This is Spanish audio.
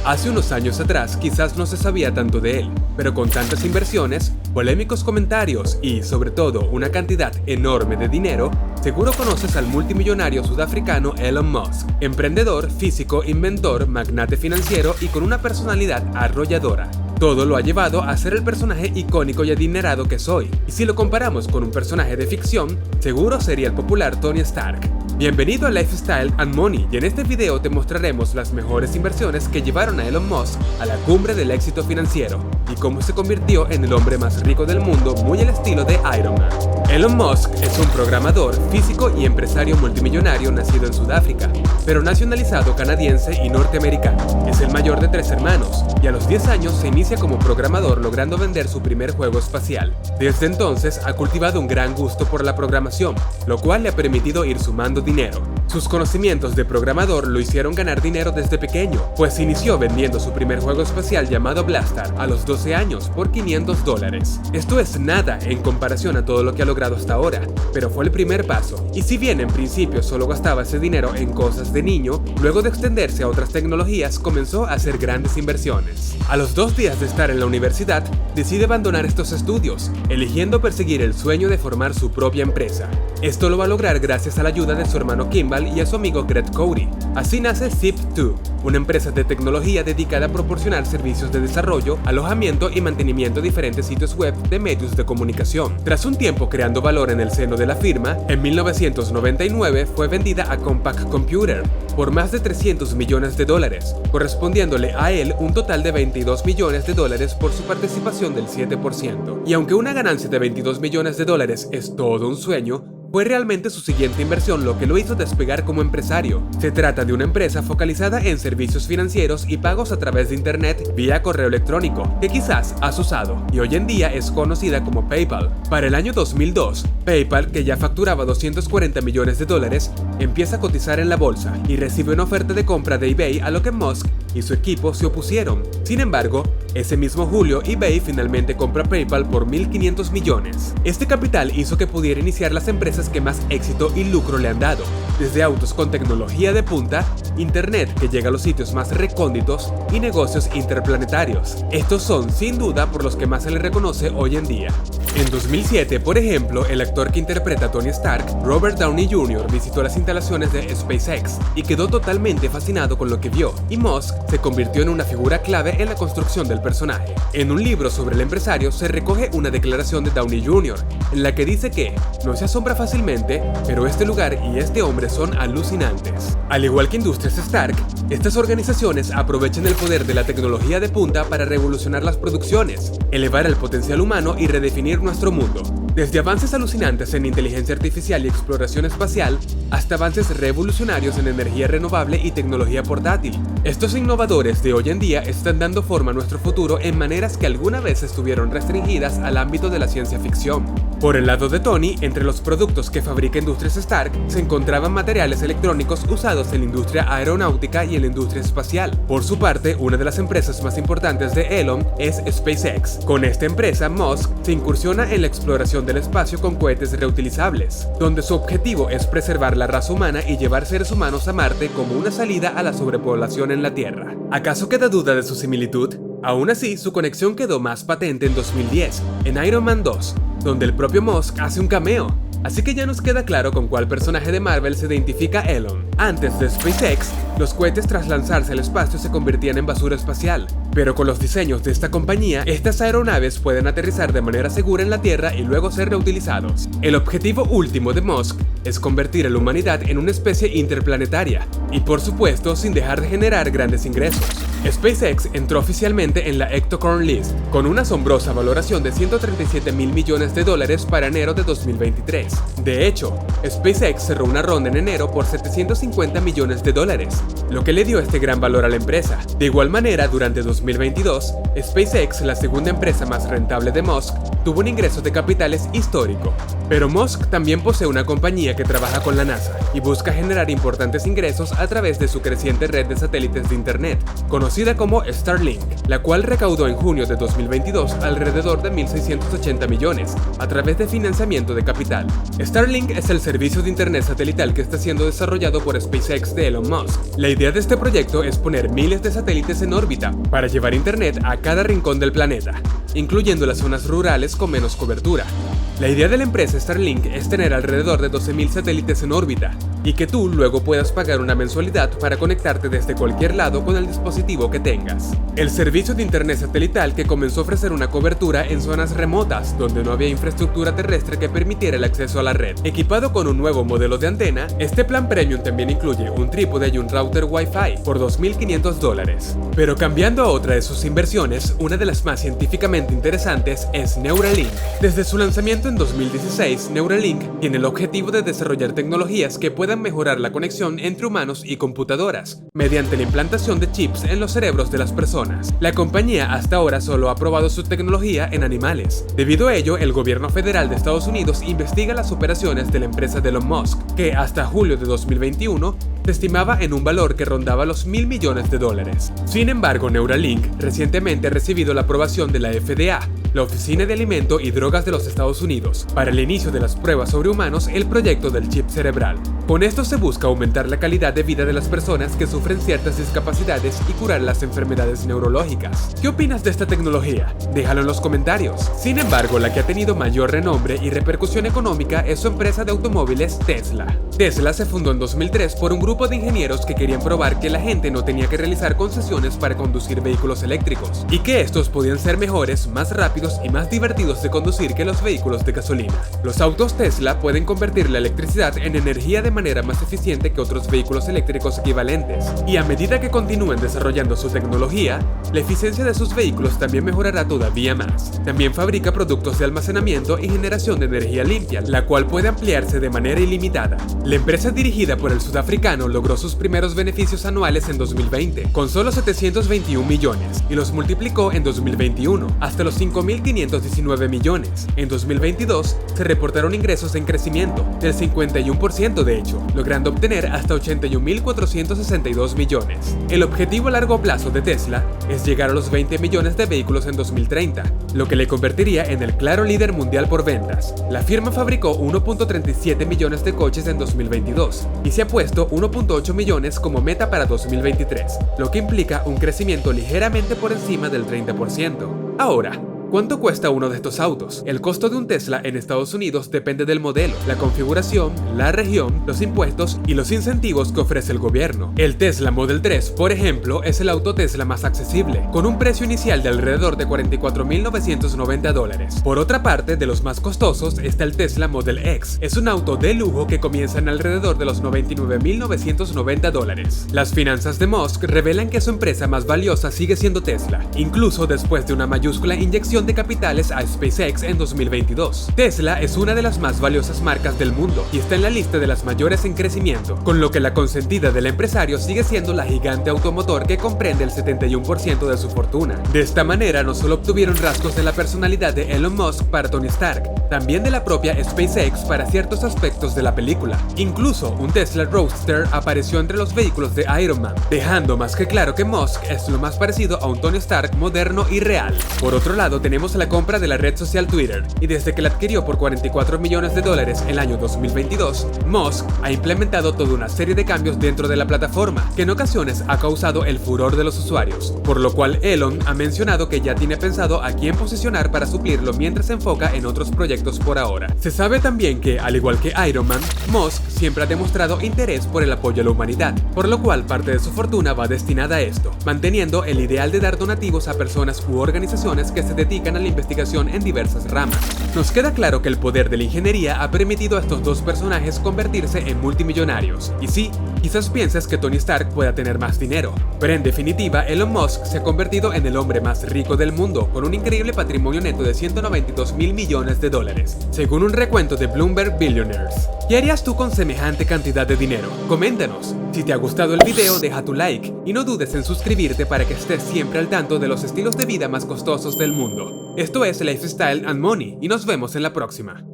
Hace unos años atrás quizás no se sabía tanto de él, pero con tantas inversiones, polémicos comentarios y, sobre todo, una cantidad enorme de dinero, seguro conoces al multimillonario sudafricano Elon Musk, emprendedor, físico, inventor, magnate financiero y con una personalidad arrolladora. Todo lo ha llevado a ser el personaje icónico y adinerado que soy, y si lo comparamos con un personaje de ficción, seguro sería el popular Tony Stark. Bienvenido a Lifestyle and Money, y en este video te mostraremos las mejores inversiones que llevaron a Elon Musk a la cumbre del éxito financiero, y cómo se convirtió en el hombre más rico del mundo muy al estilo de Iron Man. Elon Musk es un programador, físico y empresario multimillonario nacido en Sudáfrica, pero nacionalizado canadiense y norteamericano. Es el mayor de 3 hermanos, y a los 10 años se inicia como programador logrando vender su primer juego espacial. Desde entonces ha cultivado un gran gusto por la programación, lo cual le ha permitido ir sumando dinero. Sus conocimientos de programador lo hicieron ganar dinero desde pequeño, pues inició vendiendo su primer juego espacial llamado Blastar a los 12 años por $500. Esto es nada en comparación a todo lo que ha logrado hasta ahora, pero fue el primer paso, y si bien en principio solo gastaba ese dinero en cosas de niño, luego de extenderse a otras tecnologías comenzó a hacer grandes inversiones. A los 2 días de estar en la universidad, decide abandonar estos estudios, eligiendo perseguir el sueño de formar su propia empresa. Esto lo va a lograr gracias a la ayuda de su hermano Kimball y a su amigo Greg Cody. Así nace Zip2, una empresa de tecnología dedicada a proporcionar servicios de desarrollo, alojamiento y mantenimiento de diferentes sitios web de medios de comunicación. Tras un tiempo creando valor en el seno de la firma, en 1999 fue vendida a Compaq Computer por más de $300 millones, correspondiéndole a él un total de $22 millones por su participación del 7%. Y aunque una ganancia de $22 millones es todo un sueño, fue realmente su siguiente inversión lo que lo hizo despegar como empresario. Se trata de una empresa focalizada en servicios financieros y pagos a través de internet vía correo electrónico, que quizás has usado, y hoy en día es conocida como PayPal. Para el año 2002, PayPal, que ya facturaba $240 millones, empieza a cotizar en la bolsa y recibe una oferta de compra de eBay, a lo que Musk y su equipo se opusieron. Sin embargo, ese mismo julio, eBay finalmente compra PayPal por $1.500 millones. Este capital hizo que pudiera iniciar las empresas que más éxito y lucro le han dado, desde autos con tecnología de punta, internet que llega a los sitios más recónditos y negocios interplanetarios. Estos son, sin duda, por los que más se le reconoce hoy en día. En 2007, por ejemplo, el actor que interpreta a Tony Stark, Robert Downey Jr., visitó las instalaciones de SpaceX y quedó totalmente fascinado con lo que vio, y Musk se convirtió en una figura clave en la construcción del personaje. En un libro sobre el empresario se recoge una declaración de Downey Jr., en la que dice que no se asombra fácilmente, pero este lugar y este hombre son alucinantes. Al igual que Industrias Stark, estas organizaciones aprovechan el poder de la tecnología de punta para revolucionar las producciones, elevar el potencial humano y redefinir nuestro mundo. Desde avances alucinantes en inteligencia artificial y exploración espacial, hasta avances revolucionarios en energía renovable y tecnología portátil. Estos innovadores de hoy en día están dando forma a nuestro futuro en maneras que alguna vez estuvieron restringidas al ámbito de la ciencia ficción. Por el lado de Tony, entre los productos que fabrica Industrias Stark se encontraban materiales electrónicos usados en la industria aeronáutica y en la industria espacial. Por su parte, una de las empresas más importantes de Elon es SpaceX. Con esta empresa, Musk se incursiona en la exploración del espacio con cohetes reutilizables, donde su objetivo es preservar la raza humana y llevar seres humanos a Marte como una salida a la sobrepoblación en la Tierra. ¿Acaso queda duda de su similitud? Aún así, su conexión quedó más patente en 2010, en Iron Man 2, donde el propio Musk hace un cameo. Así que ya nos queda claro con cuál personaje de Marvel se identifica Elon. Antes de SpaceX, los cohetes tras lanzarse al espacio se convertían en basura espacial, pero con los diseños de esta compañía, estas aeronaves pueden aterrizar de manera segura en la Tierra y luego ser reutilizados. El objetivo último de Musk es convertir a la humanidad en una especie interplanetaria, y por supuesto sin dejar de generar grandes ingresos. SpaceX entró oficialmente en la Ectocorn List, con una asombrosa valoración de $137 mil millones para enero de 2023. De hecho, SpaceX cerró una ronda en enero por $750 millones, lo que le dio este gran valor a la empresa. De igual manera, durante 2022, SpaceX, la segunda empresa más rentable de Musk, tuvo un ingreso de capitales histórico. Pero Musk también posee una compañía que trabaja con la NASA y busca generar importantes ingresos a través de su creciente red de satélites de internet, conocida conocida como Starlink, la cual recaudó en junio de 2022 alrededor de 1.680 millones a través de financiamiento de capital. Starlink es el servicio de internet satelital que está siendo desarrollado por SpaceX de Elon Musk. La idea de este proyecto es poner miles de satélites en órbita para llevar internet a cada rincón del planeta, incluyendo las zonas rurales con menos cobertura. La idea de la empresa Starlink es tener alrededor de 12.000 satélites en órbita y que tú luego puedas pagar una mensualidad para conectarte desde cualquier lado con el dispositivo que tengas. El servicio de internet satelital que comenzó a ofrecer una cobertura en zonas remotas donde no había infraestructura terrestre que permitiera el acceso a la red. Equipado con un nuevo modelo de antena, este plan premium también incluye un trípode y un router Wi-Fi por $2.500. Pero cambiando a otra de sus inversiones, una de las más científicamente interesantes es Neuralink. Desde su lanzamiento en 2016, Neuralink tiene el objetivo de desarrollar tecnologías que puedan mejorar la conexión entre humanos y computadoras, mediante la implantación de chips en los cerebros de las personas. La compañía hasta ahora solo ha probado su tecnología en animales. Debido a ello, el gobierno federal de Estados Unidos investiga las operaciones de la empresa de Elon Musk, que hasta julio de 2021 se estimaba en un valor que rondaba los $1.000 millones. Sin embargo, Neuralink recientemente ha recibido la aprobación de la FDA, la Oficina de Alimento y Drogas de los Estados Unidos, para el inicio de las pruebas sobre humanos, el proyecto del chip cerebral. Con esto se busca aumentar la calidad de vida de las personas que sufren ciertas discapacidades y curar las enfermedades neurológicas. ¿Qué opinas de esta tecnología? Déjalo en los comentarios. Sin embargo, la que ha tenido mayor renombre y repercusión económica es su empresa de automóviles Tesla. Tesla se fundó en 2003 por un grupo de ingenieros que querían probar que la gente no tenía que realizar concesiones para conducir vehículos eléctricos y que estos podían ser mejores, más rápidos y más divertidos de conducir que los vehículos de gasolina. Los autos Tesla pueden convertir la electricidad en energía de manera más eficiente que otros vehículos eléctricos equivalentes, y a medida que continúen desarrollando su tecnología, la eficiencia de sus vehículos también mejorará todavía más. También fabrica productos de almacenamiento y generación de energía limpia, la cual puede ampliarse de manera ilimitada. La empresa dirigida por el sudafricano logró sus primeros beneficios anuales en 2020, con solo 721 millones, y los multiplicó en 2021 hasta los 5.519 millones. En 2022 se reportaron ingresos en crecimiento del 51% de hecho, logrando obtener hasta 81.462 millones. El objetivo a largo plazo de Tesla es llegar a los 20 millones de vehículos en 2030, lo que le convertiría en el claro líder mundial por ventas. La firma fabricó 1.37 millones de coches en 2022 y se ha puesto 1.8 millones como meta para 2023, lo que implica un crecimiento ligeramente por encima del 30%. Ahora, ¿cuánto cuesta uno de estos autos? El costo de un Tesla en Estados Unidos depende del modelo, la configuración, la región, los impuestos y los incentivos que ofrece el gobierno. El Tesla Model 3, por ejemplo, es el auto Tesla más accesible, con un precio inicial de alrededor de $44.990. Por otra parte, de los más costosos está el Tesla Model X. Es un auto de lujo que comienza en alrededor de los $99.990. Las finanzas de Musk revelan que su empresa más valiosa sigue siendo Tesla, incluso después de una mayúscula inyección de capitales a SpaceX en 2022. Tesla es una de las más valiosas marcas del mundo y está en la lista de las mayores en crecimiento, con lo que la consentida del empresario sigue siendo la gigante automotor que comprende el 71% de su fortuna. De esta manera no solo obtuvieron rasgos de la personalidad de Elon Musk para Tony Stark, también de la propia SpaceX para ciertos aspectos de la película. Incluso un Tesla Roadster apareció entre los vehículos de Iron Man, dejando más que claro que Musk es lo más parecido a un Tony Stark moderno y real. Por otro lado, tenemos la compra de la red social Twitter, y desde que la adquirió por $44 millones en el año 2022, Musk ha implementado toda una serie de cambios dentro de la plataforma, que en ocasiones ha causado el furor de los usuarios, por lo cual Elon ha mencionado que ya tiene pensado a quién posicionar para suplirlo mientras se enfoca en otros proyectos por ahora. Se sabe también que, al igual que Iron Man, Musk siempre ha demostrado interés por el apoyo a la humanidad, por lo cual parte de su fortuna va destinada a esto, manteniendo el ideal de dar donativos a personas u organizaciones que se dedican a la investigación en diversas ramas. Nos queda claro que el poder de la ingeniería ha permitido a estos dos personajes convertirse en multimillonarios. Y sí, quizás pienses que Tony Stark pueda tener más dinero, pero en definitiva Elon Musk se ha convertido en el hombre más rico del mundo, con un increíble patrimonio neto de $192.000 millones, según un recuento de Bloomberg Billionaires. ¿Qué harías tú con semejante cantidad de dinero? Coméntanos. Si te ha gustado el video, deja tu like y no dudes en suscribirte para que estés siempre al tanto de los estilos de vida más costosos del mundo. Esto es Lifestyle and Money y nos vemos en la próxima.